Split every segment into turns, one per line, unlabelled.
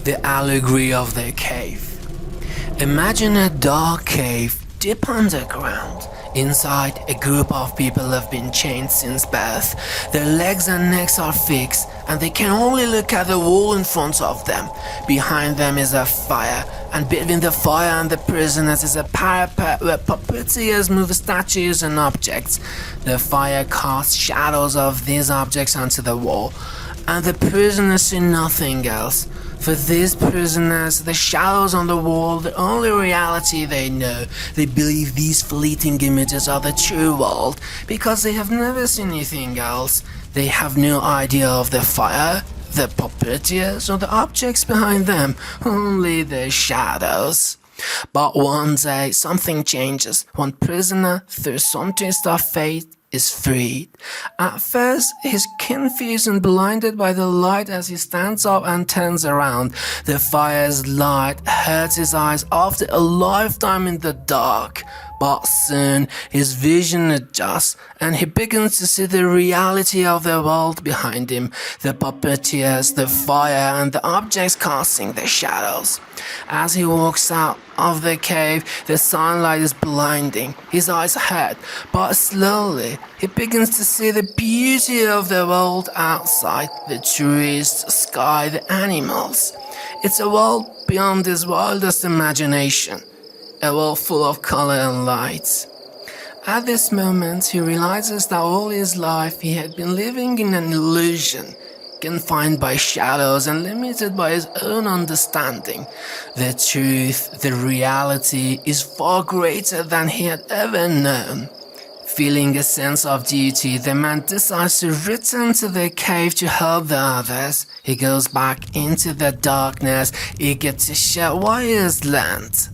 The Allegory of the Cave. Imagine a dark cave deep underground. Inside, a group of people have been chained since birth. Their legs and necks are fixed, and they can only look at the wall in front of them. Behind them is a fire, and between the fire and the prisoners is a parapet where puppeteers move statues and objects. The fire casts shadows of these objects onto the wall, and the prisoners see nothing else. For these prisoners, the shadows on the wall, the only reality they know. They believe these fleeting images are the true world, because they have never seen anything else. They have no idea of the fire, the puppeteers, or the objects behind them, only the shadows. But one day, something changes. One prisoner, through some twist of fate, is freed. At first, he's confused and blinded by the light as he stands up and turns around. The fire's light hurts his eyes after a lifetime in the dark. But soon, his vision adjusts and he begins to see the reality of the world behind him, the puppeteers, the fire, and the objects casting the shadows. As he walks out of the cave, the sunlight is blinding, his eyes hurt, but slowly he begins to see the beauty of the world outside, the trees, the sky, the animals. It's a world beyond his wildest imagination. A world full of color and light. At this moment, he realizes that all his life he had been living in an illusion, confined by shadows and limited by his own understanding. The truth, the reality, is far greater than he had ever known. Feeling a sense of duty, the man decides to return to the cave to help the others. He goes back into the darkness, eager to share what he has learned.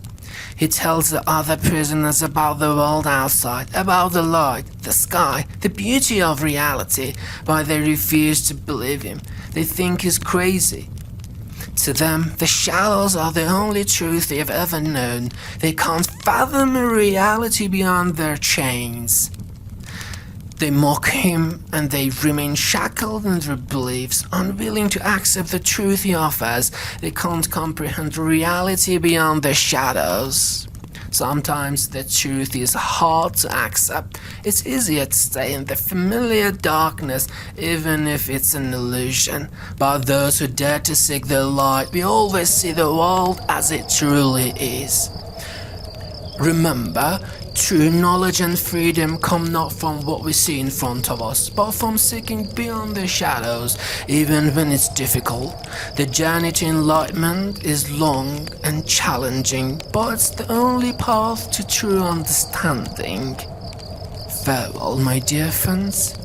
He tells the other prisoners about the world outside, about the light, the sky, the beauty of reality, but they refuse to believe him. They think he's crazy. To them, the shadows are the only truth they've ever known. They can't fathom a reality beyond their chains. They mock him and they remain shackled in their beliefs, unwilling to accept the truth he offers. They can't comprehend reality beyond the shadows. Sometimes the truth is hard to accept. It's easier to stay in the familiar darkness, even if it's an illusion. But those who dare to seek the light will always see the world as it truly is. Remember, true knowledge and freedom come not from what we see in front of us, but from seeking beyond the shadows, even when it's difficult. The journey to enlightenment is long and challenging, but it's the only path to true understanding. Farewell, my dear friends.